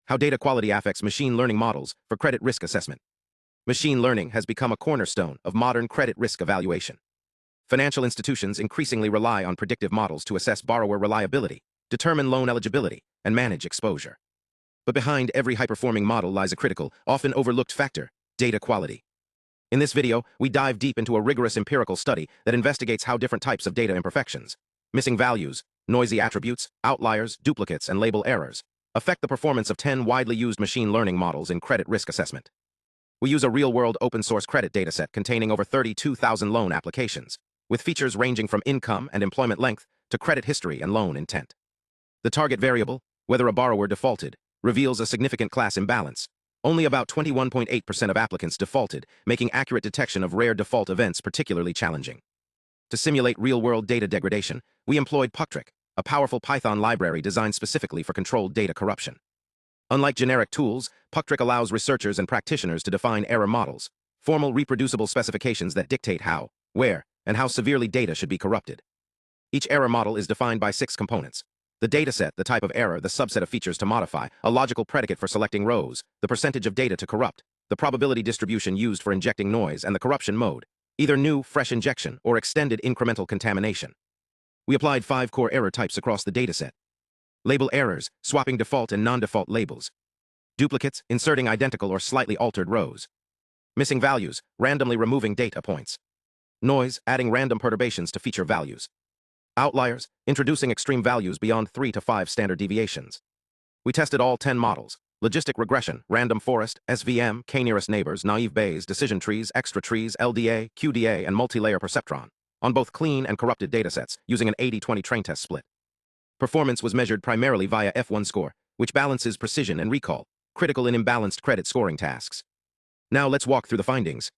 How data quality affects machine learning models for credit risk assessment. Machine learning has become a cornerstone of modern credit risk evaluation. Financial institutions increasingly rely on predictive models to assess borrower reliability, determine loan eligibility, and manage exposure. But behind every high-performing model lies a critical, often overlooked factor: data quality. In this video, we dive deep into a rigorous empirical study that investigates how different types of data imperfections, missing values, noisy attributes, outliers, duplicates, and label errors, affect the performance of 10 widely used machine learning models in credit risk assessment. We use a real-world open-source credit dataset containing over 32,000 loan applications, with features ranging from income and employment length to credit history and loan intent. The target variable, whether a borrower defaulted, reveals a significant class imbalance. Only about 21.8% of applicants defaulted, making accurate detection of rare default events particularly challenging. To simulate real-world data degradation, we employed Pucktrick, a powerful Python library designed specifically for controlled data corruption. Unlike generic tools, Pucktrick allows researchers and practitioners to define error models, formal reproducible specifications that dictate how, where, and how severely data should be corrupted. Each error model is defined by 6 components: the dataset, the type of error, the subset of features to modify, a logical predicate for selecting rows, the percentage of data to corrupt, the probability distribution used for injecting noise, and the corruption mode, either new, fresh injection, or extended incremental contamination. We applied 5 core error types across the dataset. Label errors, swapping default and non-default labels. Duplicates, inserting identical or slightly altered rows. Missing values, randomly removing data points. Noise, adding random perturbations to feature values. Outliers, introducing extreme values beyond 3 to 5 standard deviations. We tested all 10 models: logistic regression, random forest, SVM, k-nearest neighbors, naive Bayes, decision trees, extra trees, LDA, QDA, and multi-layer perceptron, on both clean and corrupted datasets, using an 80-20 train test split. Performance was measured primarily via F1 score, which balances precision and recall, critical in imbalanced credit scoring tasks. Now let's walk through the findings.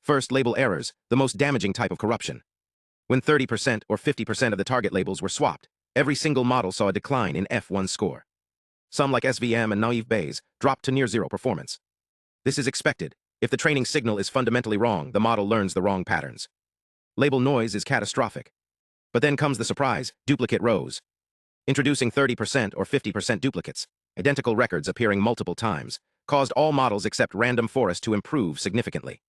First, label errors, the most damaging type of corruption. When 30% or 50% of the target labels were swapped, every single model saw a decline in F1 score. Some, like SVM and naive Bayes, dropped to near zero performance. This is expected. If the training signal is fundamentally wrong, the model learns the wrong patterns. Label noise is catastrophic. But then comes the surprise: duplicate rows. Introducing 30% or 50% duplicates, identical records appearing multiple times, caused all models except random forest to improve significantly.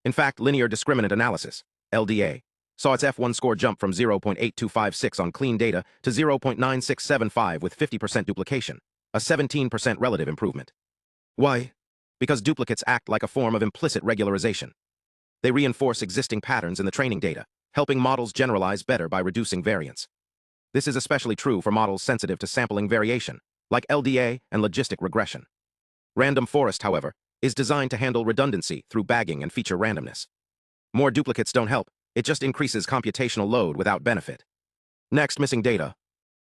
In fact, linear discriminant analysis, LDA, saw its F1 score jump from 0.8256 on clean data to 0.9675 with 50% duplication, a 17% relative improvement. Why? Because duplicates act like a form of implicit regularization. They reinforce existing patterns in the training data, helping models generalize better by reducing variance. This is especially true for models sensitive to sampling variation, like LDA and logistic regression. Random forest, however, is designed to handle redundancy through bagging and feature randomness. More duplicates don't help, it just increases computational load without benefit. Next, missing data.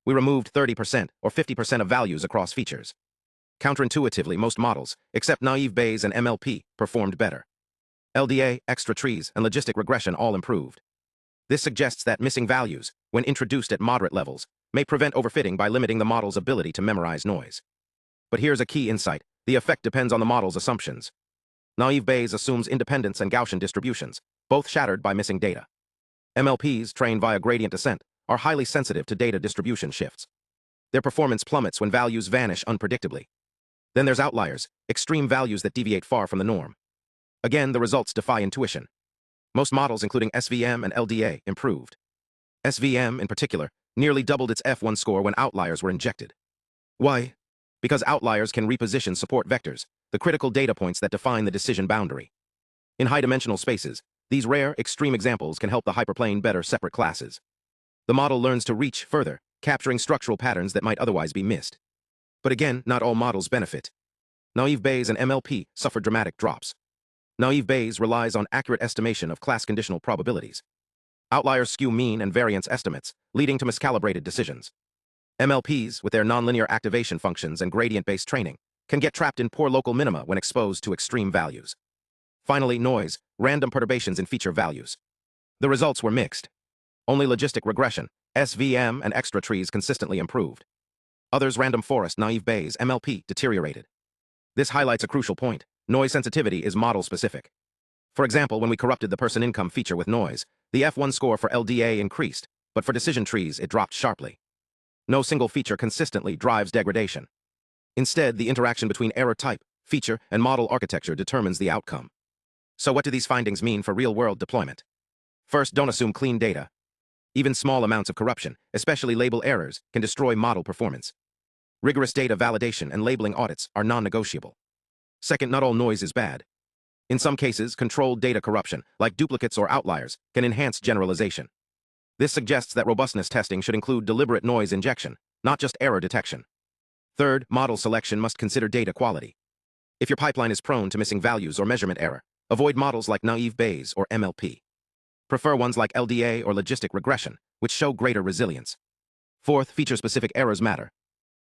We removed 30% or 50% of values across features. Counterintuitively, most models, except naive Bayes and MLP, performed better. LDA, extra trees, and logistic regression all improved. This suggests that missing values, when introduced at moderate levels, may prevent overfitting by limiting the model's ability to memorize noise. But here's a key insight: the effect depends on the model's assumptions. Naive Bayes assumes independence and Gaussian distributions, both shattered by missing data. MLPs, trained via gradient descent, are highly sensitive to data distribution shifts. Their performance plummets when values vanish unpredictably. Then there's outliers, extreme values that deviate far from the norm. Again, the results defy intuition. Most models, including SVM and LDA, improved. SVM, in particular, nearly doubled its F1 score when outliers were injected. Why? Because outliers can reposition support vectors, the critical data points that define the decision boundary. In high-dimensional spaces, these rare, extreme examples can help the hyperplane better separate classes. The model learns to reach further, capturing structural patterns that might otherwise be missed. But again, not all models benefit. Naive Bayes and MLP suffer dramatic drops. Naive Bayes relies on accurate estimation of class-conditional probabilities. Outliers skew mean and variance estimates, leading to miscalibrated decisions. MLPs, with their nonlinear activation functions and gradient-based training, can get trapped in poor local minima when exposed to extreme values. Finally, noise, random perturbations in feature values. The results were mixed. Only logistic regression, SVM, and extra trees consistently improved. Others, random forest, naive Bayes, MLP, deteriorated. This highlights a crucial point: noise sensitivity is model-specific. For example, when we corrupted the person income feature with noise, the F1 score for LDA increased, but for decision trees it dropped sharply. No single feature consistently drives degradation. Instead, the interaction between error type, feature, and model architecture determines the outcome. So what do these findings mean for real-world deployment? First, don't assume clean data. Even small amounts of corruption, especially label errors, can destroy model performance. Rigorous data validation and labeling audits are non-negotiable. Second, not all noise is bad. In some cases, controlled data corruption, like duplicates or outliers, can enhance generalization. This suggests that robustness testing should include deliberate noise injection, not just error detection. Third, model selection must consider data quality. If your pipeline is prone to missing values or measurement error, avoid models like naive Bayes or MLP. Prefer ones like LDA or Logistic Regression, which show greater resilience. Fourth, feature-specific errors matter.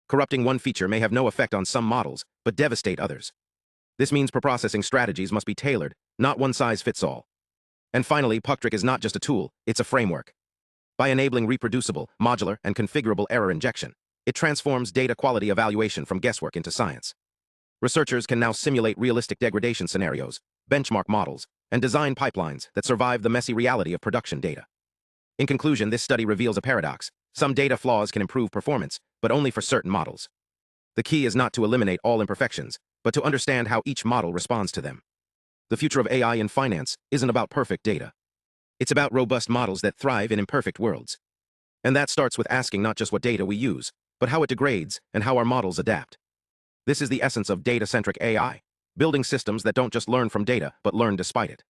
Corrupting one feature may have no effect on some models, but devastate others. This means preprocessing strategies must be tailored, not one-size-fits-all. And finally, Pucktrick is not just a tool, it's a framework. By enabling reproducible, modular, and configurable error injection, it transforms data quality evaluation from guesswork into science. Researchers can now simulate realistic degradation scenarios, benchmark models, and design pipelines that survive the messy reality of production data. In conclusion, this study reveals a paradox. Some data flaws can improve performance, but only for certain models. The key is not to eliminate all imperfections, but to understand how each model responds to them. The future of AI in finance isn't about perfect data. It's about robust models that thrive in imperfect worlds. And that starts with asking not just what data we use, but how it degrades and how our models adapt. This is the essence of data-centric AI, building systems that don't just learn from data, but learn despite it.